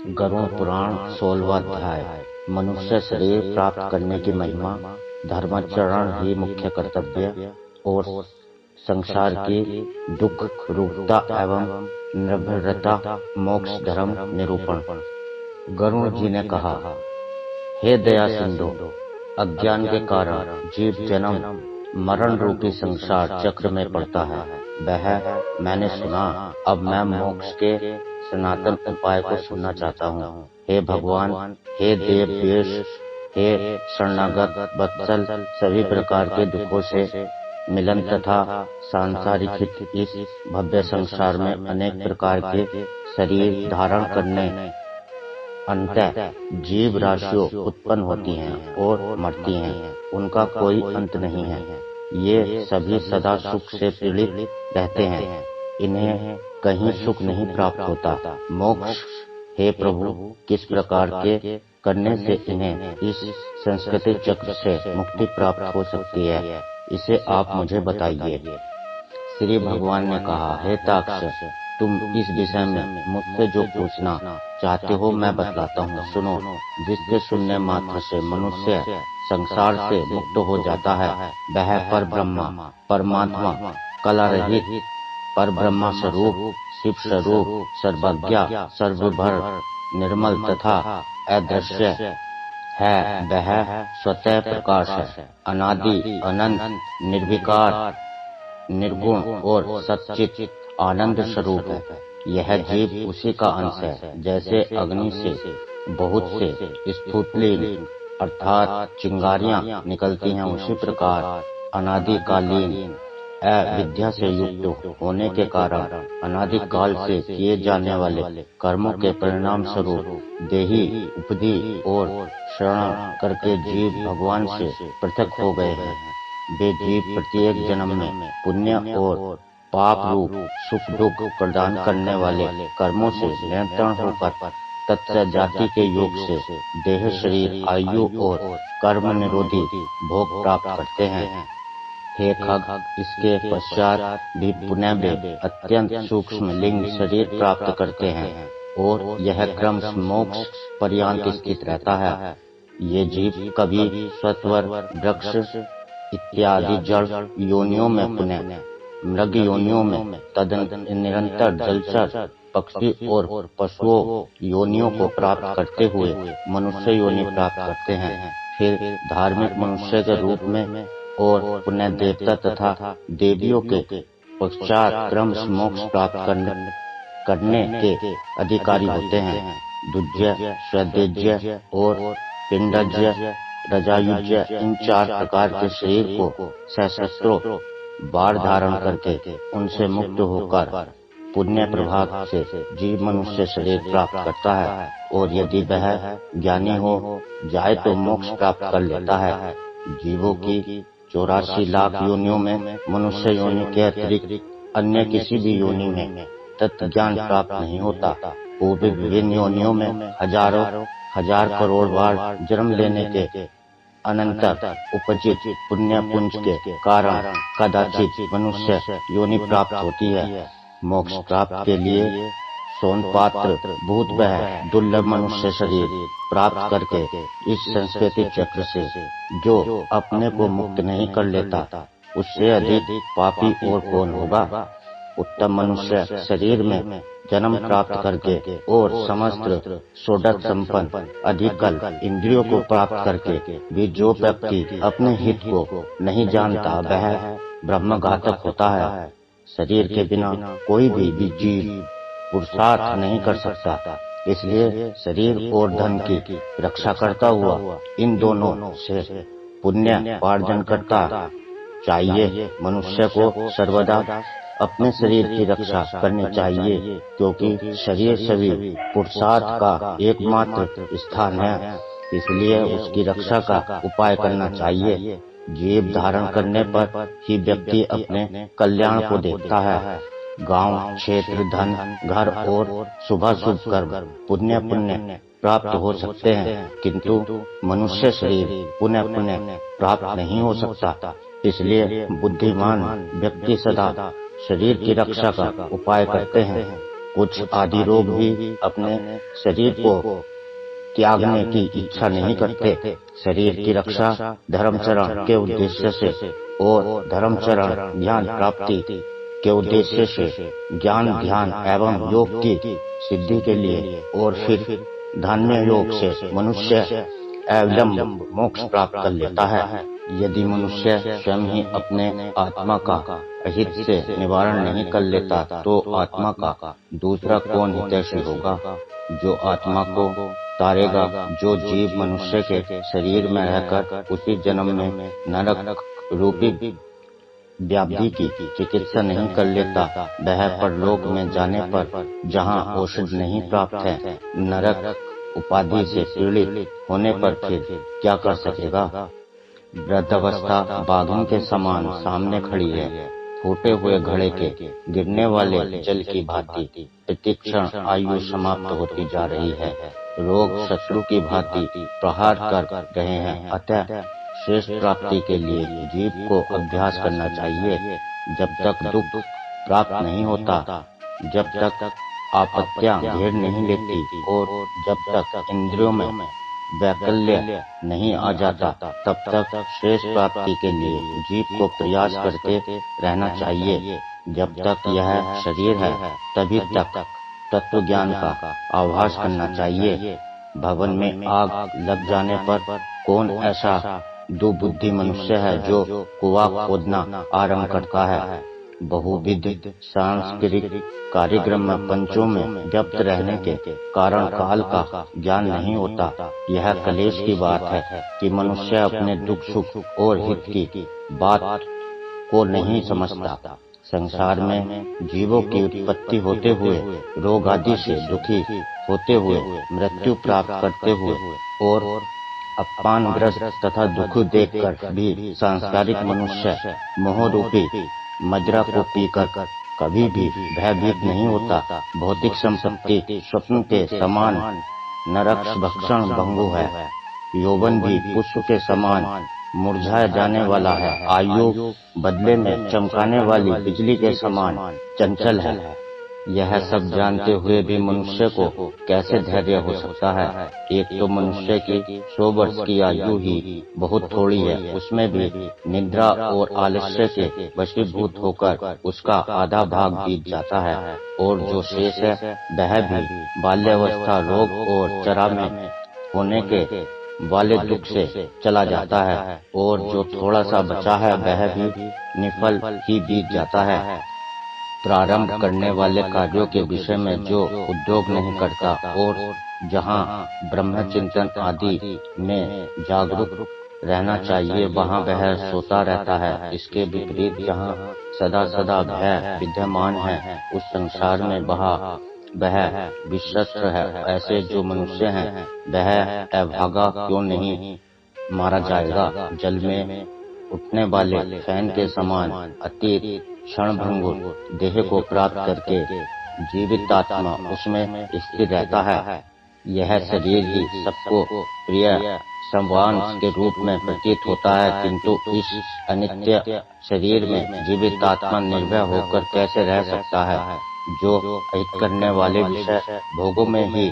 गरुड़ पुराण 16वां अध्याय। मनुष्य शरीर प्राप्त करने की महिमा, धर्माचरण ही मुख्य कर्तव्य और संसार की दुख रूपता एवं निर्भरता, मोक्ष धर्म निरूपण। गरुड़ जी ने कहा, हे दया सिंधु, अज्ञान के कारण जीव जन्म मरण रूपी संसार चक्र में पड़ता है। वह मैंने सुना, अब मैं मोक्ष के सनातन उपाय को सुनना चाहता हूँ। हे भगवान, हे देव देश, हे शरणागत वत्सल, सभी प्रकार के दुखों से मिलन तथा सांसारिक इस भव्य संसार में अनेक प्रकार के शरीर धारण करने अंततः जीव राशियों उत्पन्न होती हैं और मरती हैं, उनका कोई अंत नहीं है। ये सभी सदा सुख से पीड़ित रहते हैं, इन्हें कहीं सुख नहीं प्राप्त होता। मोक्ष, हे प्रभु, किस प्रकार के करने से इन्हें इस संस्कृति चक्र से मुक्ति प्राप्त हो सकती है, इसे आप मुझे बताइए। श्री भगवान ने कहा, हे ताक्ष, तुम इस विषय में मुझसे जो पूछना चाहते हो मैं बतलाता हूँ, सुनो। जिसके सुनने मात्र से मनुष्य संसार से मुक्त हो जाता है, वह पर ब्रह्मा परमात्मा, कला रहित पर ब्रह्मा स्वरूप, शिव स्वरूप, सर्वज्ञ, सर्वभर, निर्मल तथा अदृश्य है। वह स्वतः प्रकाश है, अनादि अनंत, निर्विकार, निर्गुण और सच्चित आनंद स्वरूप है। यह जीव उसी का अंश है। जैसे अग्नि से बहुत से स्फुलिंग अर्थात चिंगारियां निकलती हैं, उसी प्रकार अनादिकालीन अविद्या से युक्त होने के कारण अनादिकाल से किए जाने वाले कर्मों के परिणाम स्वरूप देही उपदी और शरण करके जीव भगवान से पृथक हो गए हैं। वे जीव प्रत्येक जन्म में पुण्य और पाप रूप सुख दुख प्रदान करने वाले कर्मों से नियंत्रण होकर तत्व जाति के योग से देह शरीर आयु और कर्म निरोधी भोग प्राप्त करते हैं। हे खग, इसके पश्चात भी पुनः वे अत्यंत सूक्ष्म लिंग शरीर प्राप्त करते हैं और यह क्रम मोक्ष पर्यंत स्थित रहता है। ये जीव कभी सत्वर, वृक्ष इत्यादि जड़ योनियों में, पुनः मृग योनियों में, निरंतर जलचर पक्षी और पशुओं योनियों को प्राप्त करते हुए मनुष्य योनि प्राप्त करते हैं। फिर धार्मिक मनुष्य के रूप में और पुनः देवता तथा देवियों के पश्चात क्रम मोक्ष प्राप्त करने के अधिकारी होते हैं। दुज्य, स्वदेज्य और पिंडज्य, रजायुज्य, इन चार प्रकार के शरीर को सहस्त्रों बार धारण करके उनसे मुक्त होकर पुण्य प्रभाव से जीव मनुष्य शरीर प्राप्त करता है और यदि वह ज्ञानी हो जाए तो मोक्ष प्राप्त कर लेता है। जीवों की 84 लाख योनियों में मनुष्य योनि के अतिरिक्त अन्य किसी भी योनि में तत्व ज्ञान प्राप्त नहीं होता। वो भी विभिन्न योनियों में हजारों हजार करोड़ बार जन्म लेने के अनंतर उपजित पुण्य पुंज के कारण कदाचित मनुष्य योनि प्राप्त होती है। मोक्ष प्राप्त के लिए सोनपात्र भूत वह दुर्लभ मनुष्य शरीर प्राप्त करके इस संस्कृति चक्र से जो अपने को मुक्त नहीं कर लेता, उससे अधिक पापी और कौन होगा। उत्तम मनुष्य शरीर में जन्म प्राप्त करके और समस्त षोडश संपन्न अधिकल इंद्रियों को प्राप्त करके भी जो व्यक्ति अपने हित को नहीं जानता, वह ब्रह्मघातक होता है। शरीर के बिना कोई भी जीव पुरुषार्थ नहीं कर सकता, इसलिए शरीर और धन की रक्षा करता हुआ इन दोनों से पुण्य उपार्जन करता चाहिए। मनुष्य को सर्वदा अपने शरीर की रक्षा करनी चाहिए, क्योंकि शरीर सभी पुरुषार्थ का एकमात्र स्थान है, इसलिए उसकी रक्षा का उपाय करना चाहिए। जीव धारण करने पर ही व्यक्ति अपने कल्याण को देखता है। गांव, क्षेत्र, धन, घर और शुभाशुभ कर्म पुण्य प्राप्त हो सकते हैं, किंतु मनुष्य शरीर पुण्य प्राप्त नहीं हो सकता। इसलिए बुद्धिमान व्यक्ति सदा शरीर की रक्षा का उपाय करते हैं। कुछ आदि रोग भी अपने शरीर को त्यागने की इच्छा नहीं करते। शरीर की रक्षा धर्मचरण के उद्देश्य से और धर्मचरण ज्ञान प्राप्ति के उद्देश्य से ज्ञान ध्यान एवं योग की सिद्धि के लिए और फिर धान्य योग से मनुष्य अविलंब मोक्ष प्राप्त कर लेता है। यदि मनुष्य स्वयं ही अपने आत्मा का अहित से निवारण नहीं कर लेता तो आत्मा का दूसरा कौन हितैषी होगा जो आत्मा को तारेगा। जो जीव मनुष्य के शरीर में रहकर उसी जन्म में नरक रूपी व्याधि की चिकित्सा नहीं कर लेता, वह परलोक में जाने पर जहाँ औषध नहीं प्राप्त है, नरक उपाधि से पीड़ित होने पर फिर क्या कर सकेगा। वृद्धावस्था बाघिन के समान सामने खड़ी है, फूटे हुए घड़े के गिरने वाले जल की भांति प्रतिक्षण आयु समाप्त होती जा रही है। रोग शत्रु की भांति प्रहार कर रहे हैं। अतः श्रेष्ठ प्राप्ति के लिए जीव को अभ्यास करना चाहिए। जब तक दुख प्राप्त नहीं होता, जब तक आपत्तियां घेर नहीं लेती और जब तक इंद्रियों में वैकल्य नहीं आ जाता, तब तक श्रेष्ठ प्राप्ति के लिए जीव को प्रयास करते रहना चाहिए। जब तक यह शरीर है तभी तक तत्व ज्ञान का आभास करना चाहिए। भवन में आग लग जाने पर कौन ऐसा दुबुद्धि मनुष्य है जो कुआं खोदना आरंभ करता है। बहुविध सांस्कृतिक कार्यक्रम में पंचों में व्यक्त रहने के कारण काल का ज्ञान नहीं होता। यह कलेश की बात है कि मनुष्य अपने दुख सुख और हित की बात को नहीं समझता। संसार में जीवों की उत्पत्ति होते हुए, रोग आदि से दुखी होते हुए, मृत्यु प्राप्त करते हुए और अपमानग्रस्त तथा दुख देखकर भी सांसारिक मनुष्य मोह रूपी मदिरा को पीकर कभी भी भयभीत नहीं होता। भौतिक संपत्ति स्वप्न के समान नरक भक्षण भंगु है। यौवन भी पुष्प के समान मुरझा जाने वाला है। आयु बदले में चमकाने वाली बिजली के समान चंचल है। यह सब जानते हुए भी मनुष्य को कैसे धैर्य हो सकता है। एक तो मनुष्य की 100 वर्ष की आयु ही बहुत थोड़ी है, उसमें भी निद्रा और आलस्य के वशीभूत होकर उसका आधा भाग बीत जाता है और जो शेष है वह भी बाल्यावस्था, रोग और चरा में होने के वाले दुख से चला जाता है और जो थोड़ा सा बचा है वह भी निफल ही बीत जाता है। प्रारंभ करने वाले कार्यों के विषय में जो उद्योग नहीं करता और जहाँ ब्रह्मचिंतन आदि में जागरूक रहना चाहिए वहाँ वह सोता रहता है। इसके विपरीत जहाँ सदा सदा भय विद्यमान है, उस संसार में वह विशस्त्र है। ऐसे जो मनुष्य हैं वह अभागा क्यों नहीं मारा जाएगा। जल में उठने वाले फैन के समान अति क्षणभंगुर देह को प्राप्त करके जीवित आत्मा उसमें स्थिर रहता है। यह शरीर ही सबको प्रिय संवांश के रूप में प्रतीत होता है, किंतु इस अनित्य शरीर में जीवित आत्मा निर्भय होकर कैसे रह सकता है। जो अहित करने वाले विषय भोगों में ही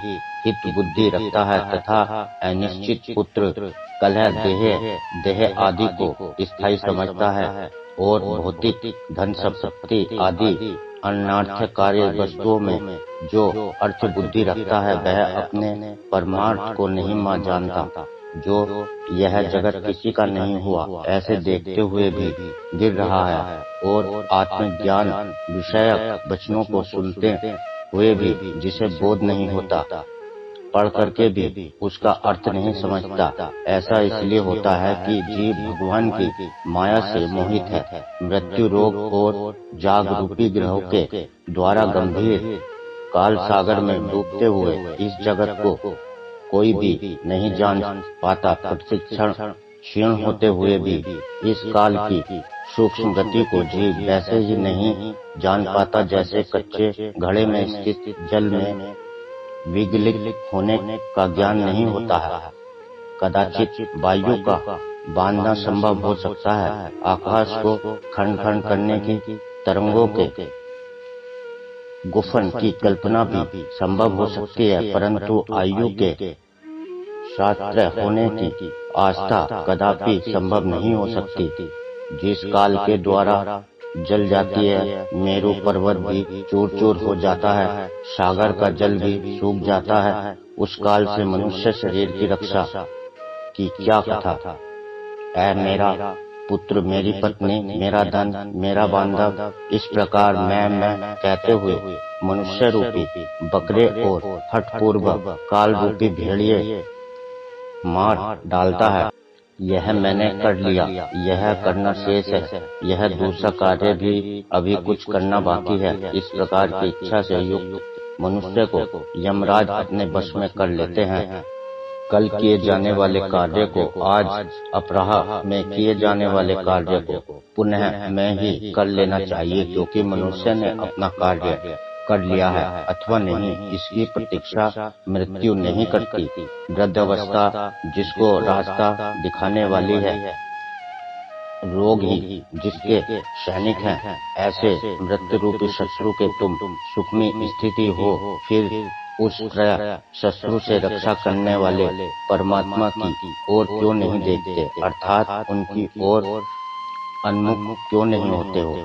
हित बुद्धि रखता है तथा अनिश्चित पुत्र कलह देह आदि को स्थायी समझता है और भौतिक धन संपत्ति आदि अनर्थक कार्य वस्तुओं में जो अर्थ बुद्धि रखता है वह अपने परमार्थ को नहीं जानता। जो यह जगत किसी का नहीं हुआ ऐसे देखते हुए भी गिर रहा है और आत्मज्ञान विषयक वचनों को सुनते हुए भी जिसे बोध नहीं होता, पढ़ करके भी उसका अर्थ नहीं समझता। ऐसा इसलिए होता है कि जीव भगवान की माया से मोहित है। मृत्यु, रोग और जाग रूपी ग्रहों के द्वारा गंभीर काल सागर में डूबते हुए इस जगत को कोई भी नहीं जान पाता। प्रतिक्षण क्षीण होते हुए भी इस काल की सूक्ष्म गति को जीव वैसे ही नहीं जान पाता जैसे कच्चे घड़े में स्थित जल में विगलित होने का ज्ञान नहीं होता है। कदाचित वायु का बांधना संभव हो सकता है। आकाश को खंड खंड करने की तरंगों के गुफन की कल्पना भी संभव हो सकती है, परंतु आयु के शास्त्र होने की आस्था कदापि संभव नहीं हो सकती। जिस काल के द्वारा जल जाती है, मेरू पर्वत भी चूर चूर हो जाता है, सागर का जल भी सूख जाता है, उस काल से मनुष्य शरीर की रक्षा की क्या कथा। ऐ मेरा पुत्र, मेरी पत्नी, मेरा धन, मेरा बांधव, इस प्रकार मैं कहते हुए मनुष्य रूपी बकरे और हठपूर्वक काल रूपी भेड़िए मार डालता है। यह मैंने कर लिया, यह करना शेष है, यह दूसरा कार्य भी अभी कुछ करना बाकी है। इस प्रकार की इच्छा से युक्त मनुष्य को यमराज अपने वश में कर लेते हैं। कल किए जाने वाले कार्य को आज, अपराह में किए जाने वाले कार्य को पुनः में ही कर लेना चाहिए, क्योंकि मनुष्य ने अपना कार्य कर लिया है अथवा नहीं, इसकी प्रतीक्षा मृत्यु नहीं करती। वृद्धावस्था जिसको रास्ता दिखाने वाली है, रोग ही जिसके सैनिक हैं, ऐसे मृत्यु रूपी शत्रु के तुम सुखमी स्थिति हो, फिर उस त्रय शत्रु से रक्षा करने वाले परमात्मा की ओर क्यों नहीं देखते, अर्थात उनकी ओर उन्मुख क्यों नहीं होते हो।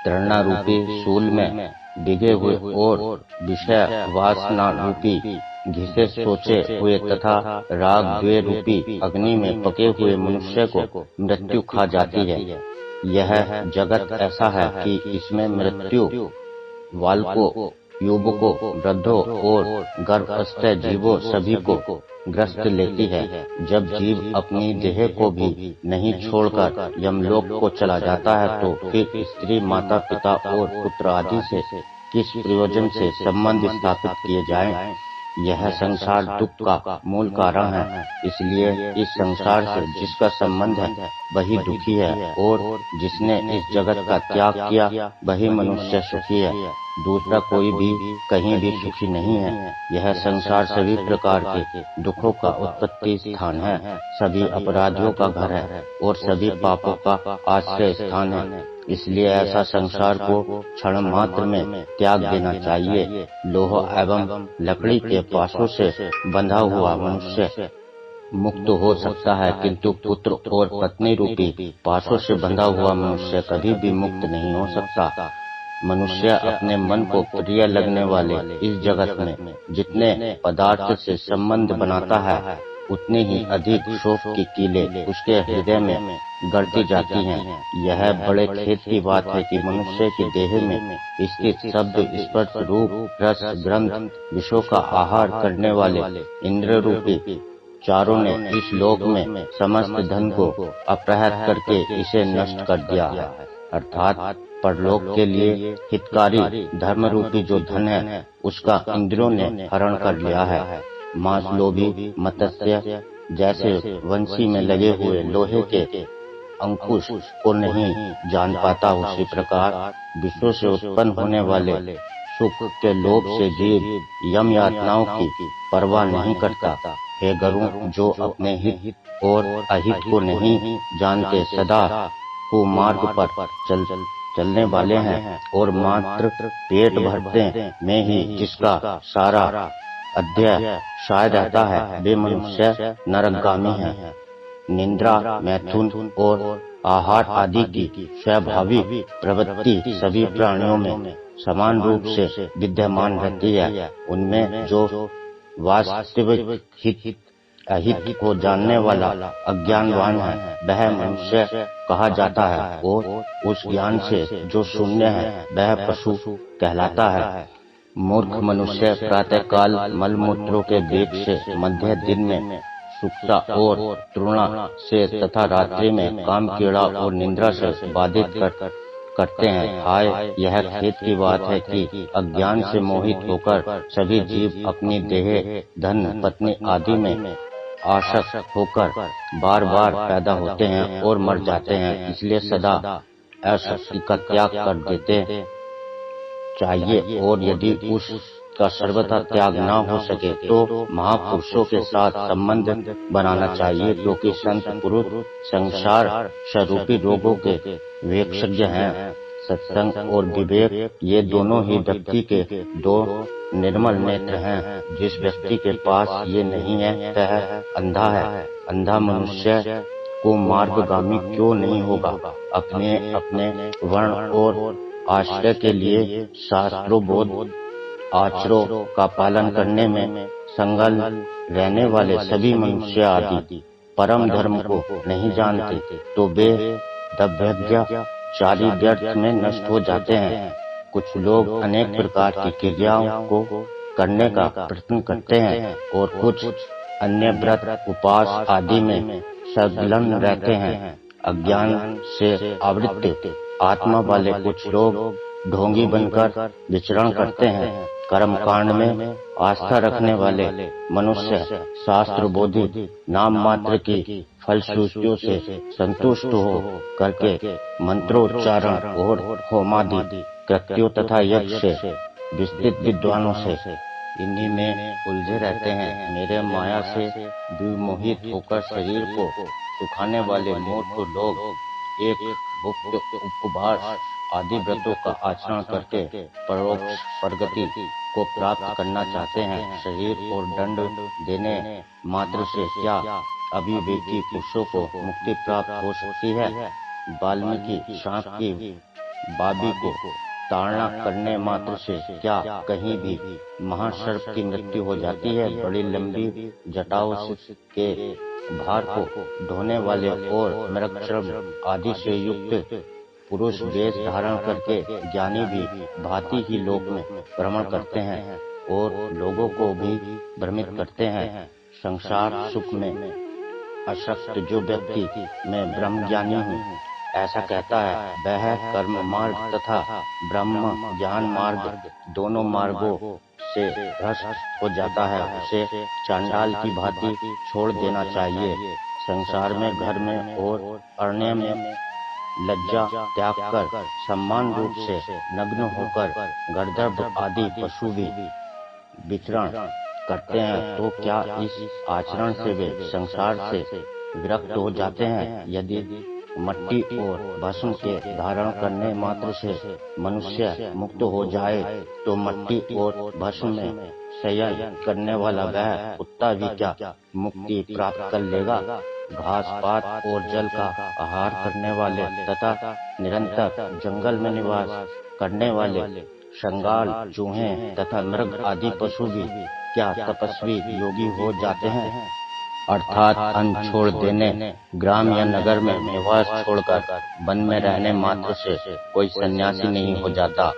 तृणा रूपी शूल में डिगे हुए और विषय वासना रूपी घिसे सोचे हुए तथा राग द्वे रूपी अग्नि में पके हुए मनुष्य को मृत्यु खा जाती है। यह जगत ऐसा है कि इसमें मृत्यु बालकों, युवकों, वृद्धों और गर्भस्थ जीवों सभी को ग्रस्त लेती है। जब जीव अपनी देह को भी नहीं छोड़कर यमलोक को चला जाता है, तो फिर स्त्री, माता पिता और पुत्र आदि से किस प्रयोजन से संबंध स्थापित किए जाएं? यह संसार दुख का मूल कारण है। इसलिए इस संसार से जिसका संबंध है वही दुखी है, और जिसने इस जगत का त्याग किया वही मनुष्य सुखी है। दूसरा कोई भी कहीं भी सुखी नहीं है। यह संसार सभी प्रकार के दुखों का उत्पत्ति स्थान है, सभी अपराधियों का घर है और सभी पापों का आश्रय स्थान है। इसलिए ऐसा संसार को क्षण मात्र में त्याग देना चाहिए। लोह एवं लकड़ी के पाशों से बंधा हुआ मनुष्य मुक्त हो सकता है, किंतु पुत्र और पत्नी रूपी पाशों से बंधा हुआ मनुष्य कभी भी मुक्त नहीं हो सकता। मनुष्य अपने मन को प्रिय लगने वाले इस जगत में जितने पदार्थ से संबंध बनाता है, उतनी ही अधिक शोक की कीलें उसके हृदय में गड़ती जाती हैं। यह बड़े खेद की बात है कि मनुष्य की देह में स्थित शब्द, स्पर्श, रूप, रस, गंध, विषयों का आहार करने वाले इंद्र रूपी चारों ने इस लोक में समस्त धन को अपहृत करके इसे नष्ट कर दिया है। अर्थात परलोक के लिए हितकारी धर्म रूपी जो धन है, उसका इंद्रियों ने हरण कर लिया है। मांस लोभी मत्स्य जैसे वंशी में लगे हुए लोहे के अंकुश को नहीं जान पाता, उसी प्रकार विश्व से उत्पन्न होने वाले सुख के लोभ से जीव यम यातनाओं की परवाह नहीं करता। हे गरुण, जो अपने हित और अहित को नहीं जानते सदा कुमार्ग पर चलने वाले हैं और मात्र पेट भरते में ही जिसका सारा अध्यय शायद रहता है, वे मनुष्य नरकगामी हैं। निंद्रा, मैथुन और आहार आदि की स्वाभाविक प्रवृत्ति सभी प्राणियों में समान रूप से विद्यमान रहती है। उनमें जो वास्तविक हित अहित को जानने वाला अज्ञानवान है, वह मनुष्य कहा जाता है, और उस ज्ञान से जो शून्य है वह पशु कहलाता है। मूर्ख मनुष्य प्रातःकाल मलमूत्रों के वेग से, मध्य दिन में सुक्ता और तृणा से तथा रात्रि में काम कीड़ा और निद्रा से बाधित करते हैं। हाय, यह खेद की बात है कि अज्ञान से मोहित होकर सभी जीव अपनी देह, धन, पत्नी आदि में आसक्त होकर बार बार पैदा होते हैं और मर जाते हैं। इसलिए सदा आसक्ति का त्याग कर देते चाहिए, और यदि उसका सर्वथा त्याग न हो सके तो महापुरुषों के साथ संबंध बनाना चाहिए, क्योंकि संत पुरुष संसार स्वरूपी रोगों के विशेषज्ञ हैं। सत्संग और विवेक, ये दोनों ही व्यक्ति के दो निर्मल नेत्र हैं। जिस व्यक्ति के पास ये नहीं है वह अंधा है। अंधा मनुष्य को मार्गगामी क्यों नहीं होगा? अपने अपने वर्ण और आश्रय के लिए शास्त्रोबोध आचरणों का पालन करने में संलग्न रहने वाले सभी मनुष्य आदि परम धर्म को नहीं जानते तो वे दभ्यज्ञाचारी व्यर्थ में नष्ट हो जाते हैं। कुछ लोग अनेक प्रकार की क्रियाओं को करने का प्रयत्न करते हैं और कुछ अन्य व्रत उपवास आदि में संलग्न रहते हैं। अज्ञान से आवृत आत्मा वाले कुछ लोग ढोंगी बनकर विचरण करते हैं। कर्म कांड में आस्था रखने वाले मनुष्य शास्त्र बोधि नाम मात्र की फलश्रुतियों से संतुष्ट हो करके मंत्रोच्चारण और होमादि कृत्यों तथा यज्ञ से विस्तृत विद्वानों से इन्हीं में उलझे रहते हैं। मेरे माया से विमोहित होकर शरीर को सुखाने वाले मूर्ख लोग एक गुप्त उपवास आदि व्रतों का आचरण करके परोक्ष प्रगति को प्राप्त करना चाहते हैं। शरीर और दंड देने मात्र से क्या अविवेकी पुरुषों को मुक्ति प्राप्त हो सकती है? वाल्मीकि सांप की बाबी को ताड़ना करने मात्र से क्या कहीं भी महासर्प की मृत्यु हो जाती है? बड़ी लंबी जटाओं के भार को ढोने वाले और मृगचर्म आदि से युक्त पुरुष वेश धारण करके ज्ञानी भी भांति ही लोक में भ्रमण करते हैं और लोगों को भी भ्रमित करते हैं। संसार सुख में आसक्त जो व्यक्ति मैं ब्रह्म ज्ञानी हूँ ऐसा कहता है, वह कर्म मार्ग तथा ब्रह्म ज्ञान मार्ग दोनों मार्गों से भ्रष्ट हो जाता है। उसे चांडाल की भांति छोड़ देना चाहिए। संसार में घर में और अरण्य में लज्जा त्याग कर सम्मान रूप से नग्न होकर गर्दभ आदि पशु भी विचरण करते हैं, तो क्या इस आचरण से वे संसार से विरक्त हो जाते हैं? यदि मट्टी और भस्म के धारण करने मात्र से मनुष्य मुक्त हो जाए तो मट्टी और भस्म में शयन करने वाला वह कुत्ता भी क्या मुक्ति प्राप्त कर लेगा? घास पात और जल का आहार करने वाले तथा निरंतर जंगल में निवास करने वाले शंगाल, चूहे तथा मृग आदि पशु भी क्या तपस्वी योगी हो जाते हैं? अर्थात अन्न छोड़ देने, ग्राम या नगर में निवास छोड़कर वन में रहने मात्र से कोई सन्यासी नहीं हो जाता।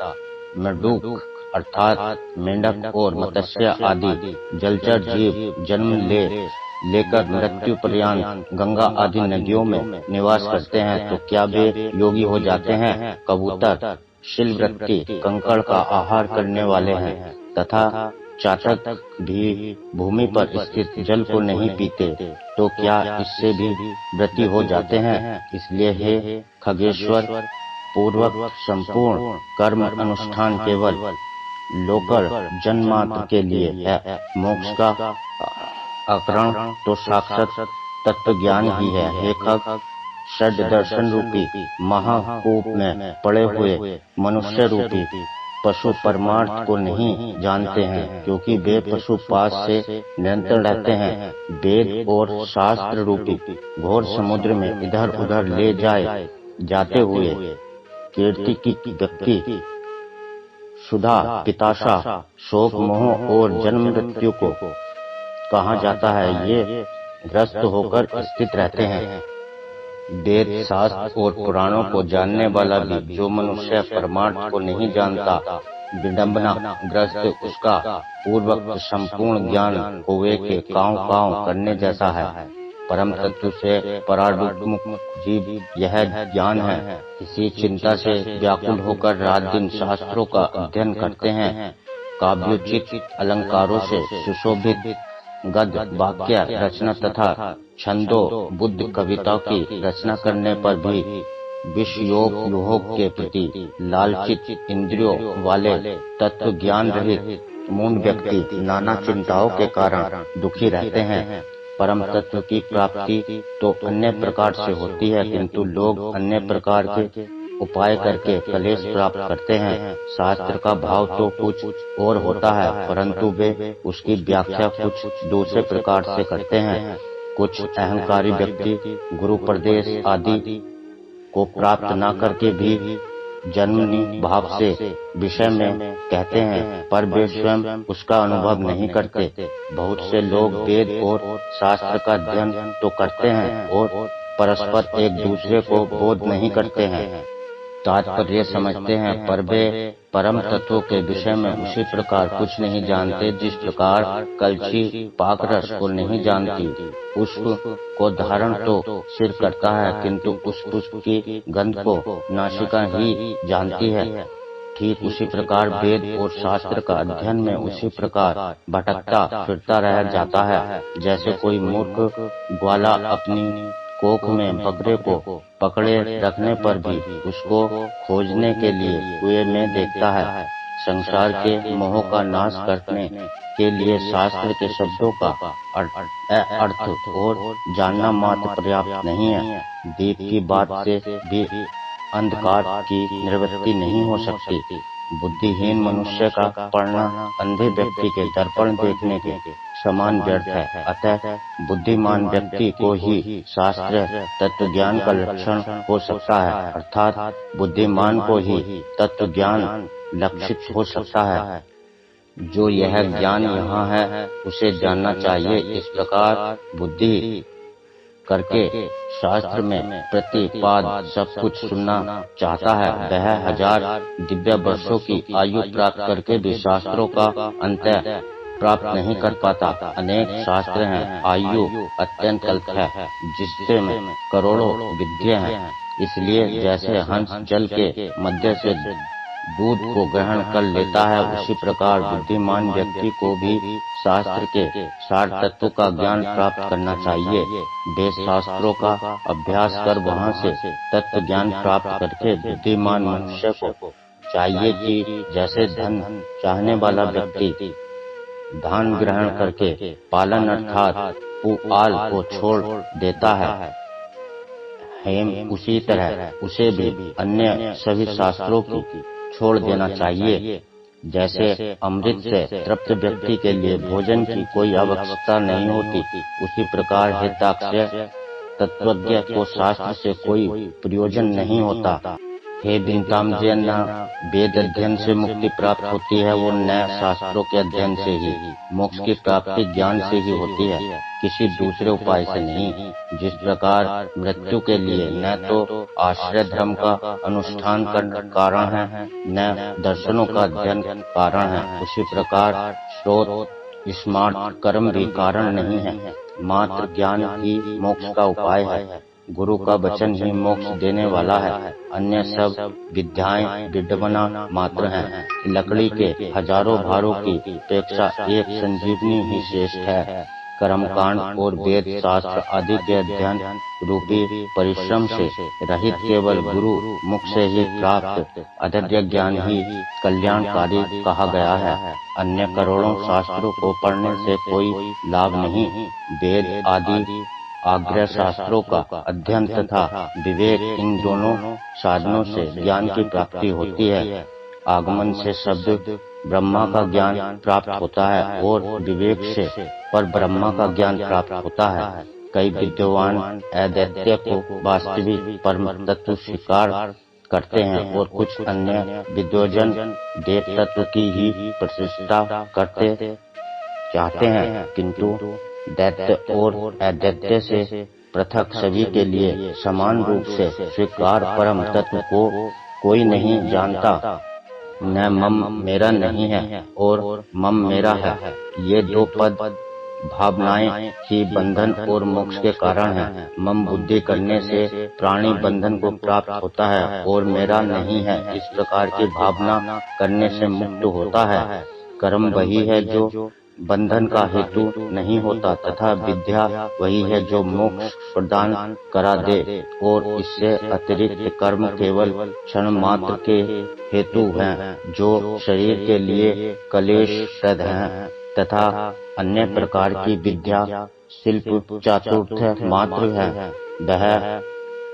मृडूक अर्थात मेंढक और मत्स्य आदि जलचर जीव जन्म लेकर मृत्यु पर्यंत गंगा आदि नदियों में निवास करते हैं, तो क्या वे योगी हो जाते हैं? कबूतर, शिलवृत्ति, कंकड़ का आहार करने वाले हैं तथा चातक भी भूमि पर स्थित जल को नहीं पीते, तो क्या इससे भी व्रती हो जाते हैं? इसलिए हे खगेश्वर, पूर्वक संपूर्ण कर्म अनुष्ठान केवल लोकर जन्मात्र के लिए है। मोक्ष का अकरण तो साक्षात तत्व ज्ञान ही है। हे खग, षड दर्शन रूपी महाकूप में पड़े हुए मनुष्य रूपी पशु परमार्थ को नहीं जानते हैं, क्योंकि वे पशु पास से निरंतर रहते हैं। वेद और शास्त्र रूपी घोर समुद्र में इधर उधर ले जाते हुए कीर्ति की व्यक्ति सुधा, पिताशा, शोक, मोह और जन्म मृत्यु को कहा जाता है, ये ग्रस्त होकर स्थित रहते हैं। वेद शास्त्र और पुराणों को जानने वाला भी जो मनुष्य परमार्थ को नहीं जानता, विडंबना ग्रस्त, उसका पूर्वक संपूर्ण ज्ञान कुएं के कांव करने जैसा है। परम तत्व से परामुख जीव यह ज्ञान है। इसी चिंता से व्याकुल होकर रात दिन शास्त्रों का अध्ययन करते हैं। काव्योचित अलंकारों से सुशोभित गद्य वाक्य रचना तथा छंदो बुद्ध कविता की रचना करने पर भी विषयोपभोग के प्रति लालचित इंद्रियों वाले तत्व ज्ञान रहित मूढ़ व्यक्ति नाना चिंताओं के कारण दुखी रहते हैं। परम तत्व की प्राप्ति तो अन्य प्रकार से होती है, किंतु लोग अन्य प्रकार के उपाय करके कलेश प्राप्त करते हैं। शास्त्र का भाव तो कुछ और होता है, परंतु वे उसकी व्याख्या कुछ दूसरे प्रकार से करते हैं। कुछ अहंकारी व्यक्ति गुरु प्रदेश आदि को प्राप्त न करके भी जन्मनी भाव से विषय में कहते हैं, पर वे स्वयं उसका अनुभव नहीं करते। बहुत से लोग वेद और शास्त्र का अध्ययन तो करते हैं और परस्पर एक दूसरे को बोध नहीं करते हैं, तात्पर्य समझते हैं, पर वे परम तत्वों के विषय में उसी प्रकार कुछ नहीं जानते जिस प्रकार कलछी पाक रस को नहीं जानती। पुष्प को धारण तो सिर करता है, किंतु उस पुष्प की गंध को नासिका ही जानती है। ठीक उसी प्रकार वेद और शास्त्र का अध्ययन में उसी प्रकार भटकता फिरता रह जाता है, जैसे कोई मूर्ख ग्वाला अपनी कोख में बकरे को पकड़े रखने पर भी उसको खोजने के लिए कुएं में देखता है। संसार के मोह का नाश करने के लिए शास्त्र के शब्दों का अर्थ और जानना मात्र पर्याप्त नहीं है। दीप की बात से भी अंधकार की निवृत्ति नहीं हो सकती। बुद्धिहीन मनुष्य का पढ़ना अंधे व्यक्ति के दर्पण देखने के समान व्यर्थ है। अतः बुद्धिमान व्यक्ति को ही शास्त्र तत्व ज्ञान का लक्षण हो सकता है, अर्थात बुद्धिमान को ही तत्व ज्ञान लक्षित हो सकता है। जो यह ज्ञान यहाँ है उसे जानना चाहिए। इस प्रकार बुद्धि करके शास्त्र में प्रतिपाद सब कुछ सुनना चाहता है। वह 1000 दिव्य वर्षों की आयु प्राप्त करके भी शास्त्रों का अंत प्राप्त नहीं कर पाता। अनेक शास्त्र हैं, आयु अत्यंत अल्प है, जिससे में करोड़ों विद्या हैं। इसलिए जैसे हंस जल के मध्य से दूध को ग्रहण कर लेता है, उसी प्रकार बुद्धिमान व्यक्ति को भी शास्त्र के सार तत्व का ज्ञान प्राप्त करना चाहिए। वेद शास्त्रों का अभ्यास कर वहां से तत्व ज्ञान प्राप्त करके बुद्धिमान मनुष्य को चाहिए कि जैसे धन चाहने वाला व्यक्ति धान ग्रहण करके पालन अर्थात पुआल को छोड़ देता है, हेम उसी तरह उसे भी अन्य सभी शास्त्रों की छोड़ देना चाहिए। जैसे अमृत से तृप्त व्यक्ति के लिए भोजन की कोई आवश्यकता नहीं होती, उसी प्रकार हिताक्षय तत्वज्ञ को शास्त्र से कोई प्रयोजन नहीं होता। हे विंतामजन, वेद अध्ययन से मुक्ति प्राप्त होती है, वो नए शास्त्रों के अध्ययन से ही। मोक्ष की प्राप्ति ज्ञान से ही होती है, किसी दूसरे उपाय से नहीं। जिस प्रकार मृत्यु के लिए न तो आश्रय धर्म का अनुष्ठान करना कारण है, न दर्शनों का अध्ययन कारण है, उसी प्रकार स्रोत स्मार्ट कर्म भी कारण नहीं है। मात्र ज्ञान ही मोक्ष का उपाय है। गुरु का वचन ही मोक्ष देने वाला है, अन्य सब विद्याएं विडंबना मात्र हैं। लकड़ी के हजारों भारों की अपेक्षा एक संजीवनी ही श्रेष्ठ है। कर्मकांड और वेद शास्त्र आदि के अध्ययन रूपी परिश्रम से रहित केवल गुरु मुख से ही प्राप्त अध्ययन ज्ञान ही कल्याणकारी कहा गया है। अन्य करोड़ों शास्त्रों को पढ़ने से कोई लाभ नहीं। वेद आदि आग्रह शास्त्रों का अध्ययन तथा विवेक, इन दोनों साधनों से ज्ञान की प्राप्ति होती है। आगमन से शब्द ब्रह्मा का ज्ञान प्राप्त होता है और विवेक से पर ब्रह्मा का ज्ञान प्राप्त होता है। कई विद्वान अद्वैत को वास्तविक परम तत्व स्वीकार करते हैं और कुछ अन्य विद्वजन देव तत्व की ही प्रतिष्ठा करते चाहते हैं, किंतु दैत्य और अदैत्य से पृथक सभी के लिए समान रूप से स्वीकार परम तत्व को कोई नहीं जानता। न मम मेरा नहीं है और मम मेरा है, ये दो पद भावनाएं ही बंधन और मोक्ष के कारण हैं। मम बुद्धि करने से प्राणी बंधन को प्राप्त होता है और मेरा नहीं है, इस प्रकार की भावना करने से मुक्त होता है। कर्म वही है जो बंधन का हेतु नहीं होता तथा विद्या वही है जो मोक्ष प्रदान करा दे, और इससे अतिरिक्त कर्म केवल क्षण मात्र के हेतु हैं जो शरीर के लिए क्लेशप्रद हैं, तथा अन्य प्रकार की विद्या शिल्प चातुर्य मात्र है। वह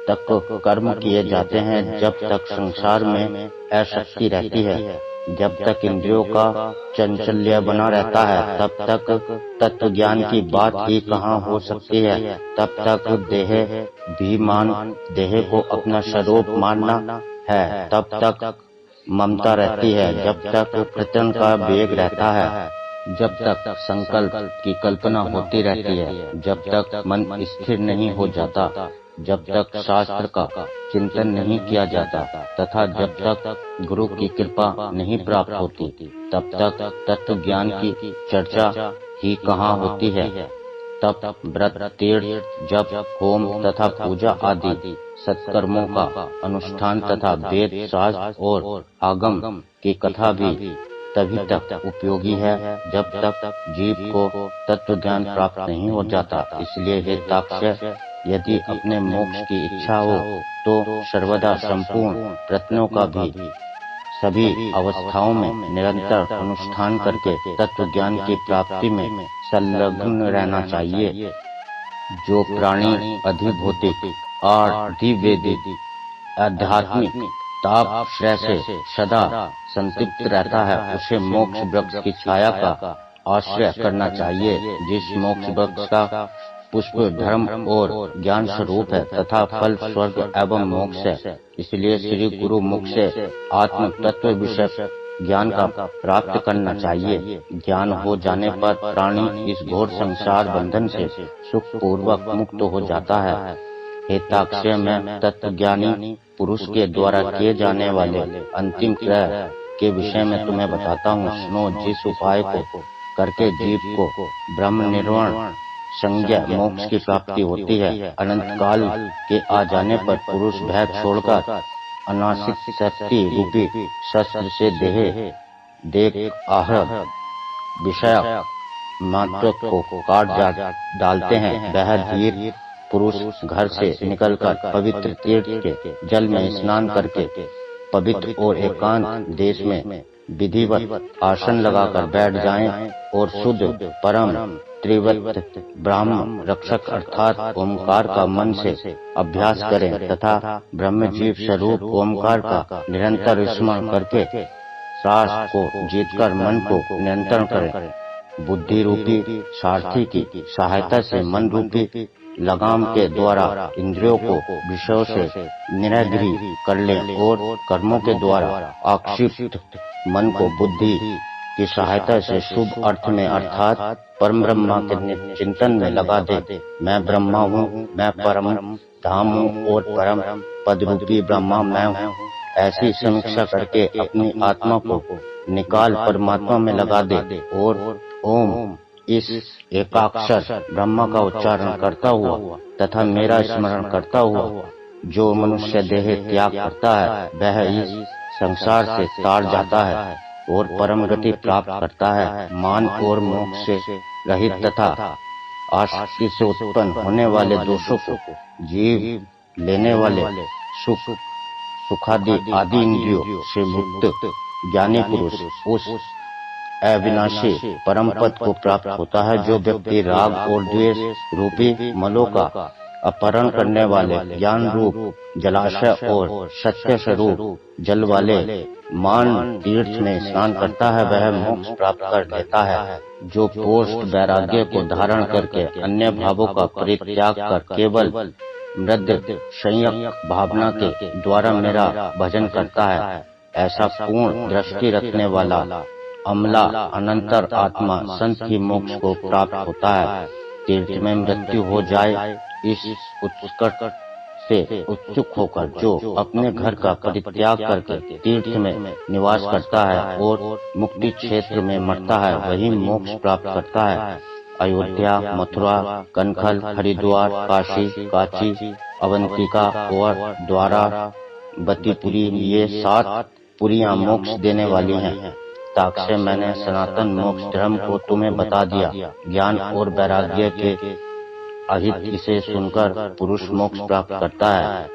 तक कर्म किए जाते हैं, जब तक संसार में अशक्ति रहती है, जब तक इंद्रियों का चंचल्य बना रहता है, तब तक तत्व ज्ञान की बात ही कहाँ हो सकती है। तब तक देह को अपना स्वरूप मानना है, तब तक ममता रहती है, जब तक प्रत्यन का वेग रहता है, जब तक संकल्प की कल्पना होती रहती है, जब तक मन स्थिर नहीं हो जाता, जब तक शास्त्र का चिंतन नहीं किया जाता तथा जब तक गुरु की कृपा नहीं प्राप्त होती, तब तक तत्व ज्ञान की चर्चा ही कहाँ होती है। तब व्रत, तीर्थ, जप, होम तथा पूजा आदि सत्कर्मों का अनुष्ठान तथा वेद, शास्त्र और आगम की कथा भी तभी तक उपयोगी है जब तक जीव को तत्व ज्ञान प्राप्त नहीं हो जाता। इसलिए हे ताक्ष्य, यदि अपने मोक्ष की इच्छा हो तो सर्वदा संपूर्ण प्रयत्नों का भी सभी अवस्थाओं में निरंतर अनुष्ठान करके तत्व ज्ञान की प्राप्ति में संलग्न रहना चाहिए। जो प्राणी अधिभौतिक और अधिवैदिक आध्यात्मिक ताप श्रेय से सदा संतृप्त रहता है, उसे मोक्ष वृक्ष की छाया का आश्रय करना चाहिए। जिस मोक्ष वृक्ष का पुष्प धर्म और ज्ञान स्वरूप है तथा फल स्वर्ग एवं मोक्ष है। इसलिए श्री गुरु मुख से आत्म तत्व विषय ज्ञान का प्राप्त करना चाहिए। ज्ञान हो जाने पर प्राणी इस घोर संसार बंधन से सुख पूर्वक मुक्त हो जाता है। हे ताक्ष्य, मैं तत्वज्ञानी पुरुष के द्वारा किए जाने वाले अंतिम क्रिया के विषय में तुम्हें बताता हूँ। सुनो, जिस उपाय को करके जीव को ब्रह्म निर्वाण संज्ञा मोक्ष की प्राप्ति होती है, अनंत काल के आ जाने पर पुरुष भय छोड़कर अनासिक शक्ति रूपी शस्त्र से देह आहर विषय मात्र को काट डालते हैं। वह धीर पुरुष घर से निकलकर पवित्र तीर्थ के जल में स्नान करके पवित्र और एकांत देश में विधिवत आसन लगाकर बैठ जाएं और शुद्ध परम त्रिवत ब्रह्म रक्षक अर्थात ओमकार का मन से अभ्यास करें तथा ब्रह्म जीव स्वरूप ओमकार का निरंतर स्मरण करके श्वास को जीतकर मन को नियंत्रण करें। बुद्धि रूपी सारथी की सहायता से मन रूपी लगाम के द्वारा इंद्रियों को विषयों से निराग्रही कर लें और कर्मों के द्वारा आक्षिप्त मन को बुद्धि की सहायता से शुभ अर्थ में अर्थात परम ब्रह्मा के चिंतन में लगा दे। मैं ब्रह्मा हूँ, मैं परम धाम हूँ और परम पद रूपी ब्रह्मा मैं हूँ। ऐसी समीक्षा करके अपनी आत्मा को निकाल परमात्मा में लगा दे और ओम इस एकाक्षर ब्रह्मा का उच्चारण करता हुआ तथा मेरा स्मरण करता हुआ जो मनुष्य देह त्याग करता है वह इस संसार से तार जाता है और परम गति प्राप्त करता है। मान और मोक्ष से रहित तथा आसक्ति से उत्पन्न होने वाले दोषों को जीव लेने वाले सुखादि आदि इंद्रियों से मुक्त ज्ञानी पुरुष उस अविनाशी परम पद को प्राप्त होता है। जो व्यक्ति राग और द्वेष रूपी मलों का अपहरण करने वाले ज्ञान रूप जलाशय और सत्य स्वरूप जल वाले मान तीर्थ में स्नान करता है वह मोक्ष प्राप्त कर लेता है। जो पोष्ट वैराग्य को धारण करके अन्य भावों का परित्याग कर केवल मृद संयक भावना के द्वारा मेरा भजन करता है, ऐसा पूर्ण दृष्टि रखने वाला अमला अनंतर आत्मा संत ही मोक्ष को प्राप्त होता है। तीर्थ में मृत्यु हो जाए इस उत्कट से उत्सुक होकर जो अपने घर का परित्याग करके तीर्थ में निवास करता है और मुक्ति क्षेत्र में मरता है वही मोक्ष प्राप्त करता है। अयोध्या, मथुरा, कनखल, हरिद्वार, काशी, काची, अवंतिका और द्वारा बतीपुरी ये 7 पुरियां मोक्ष देने वाली हैं। ताक्ष्य, मैंने सनातन मोक्ष धर्म को तुम्हें बता दिया। ज्ञान और वैराग्य के अहित इसे सुनकर पुरुष मोक्ष प्राप्त करता है।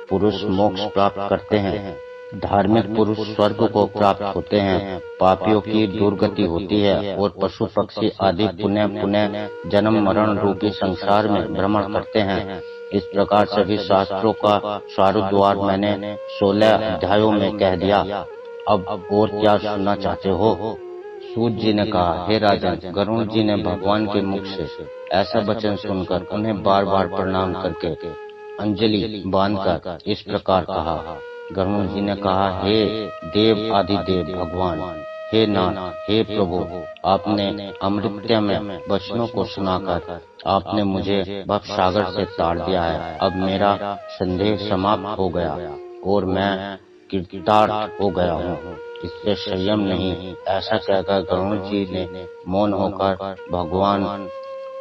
पुरुष मोक्ष प्राप्त करते हैं, धार्मिक पुरुष स्वर्ग को प्राप्त होते हैं, पापियों की दुर्गति होती है और पशु पक्षी आदि पुनः पुनः जन्म मरण रूपी संसार में भ्रमण करते हैं। इस प्रकार सभी शास्त्रों का सारोद्धार मैंने 16 अध्यायों में कह दिया। अब और क्या सुनना चाहते हो? सूत जी ने कहा, हे राजन, गरुड़ जी ने भगवान के मुख से ऐसा वचन सुनकर उन्हें बार बार प्रणाम करके अंजलि बांधकर इस प्रकार कहा। गरुड़ जी ने कहा, हे देव आदिदेव भगवान, हे नाथ, हे प्रभु, आपने अमृत्य में वचनों को सुनाकर आपने मुझे भव सागर से तार दिया है। अब मेरा संदेह समाप्त हो गया और मैं कृतार्थ हो गया हूँ। इससे संयम नहीं। ऐसा कहकर गरुड़ जी ने मौन होकर भगवान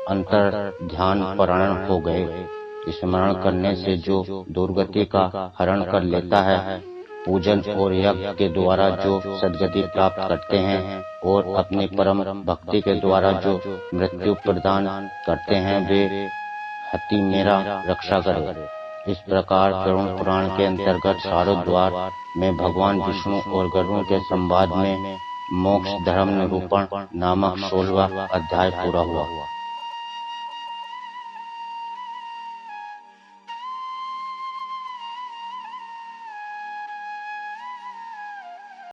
अंतर ध्यान परायण हो गए। स्मरण करने से जो दुर्गति का हरण कर लेता है, पूजन और यज्ञ के द्वारा जो सद्गति प्राप्त करते हैं और अपनी परम भक्ति के द्वारा जो मृत्यु प्रदान करते हैं, वे हति मेरा रक्षा करे। इस प्रकार गरुड़ पुराण के अंतर्गत सारोद्धार में भगवान विष्णु और गरुड़ के संवाद में मोक्ष धर्म निरूपण नामक 16वां अध्याय पूरा हुआ।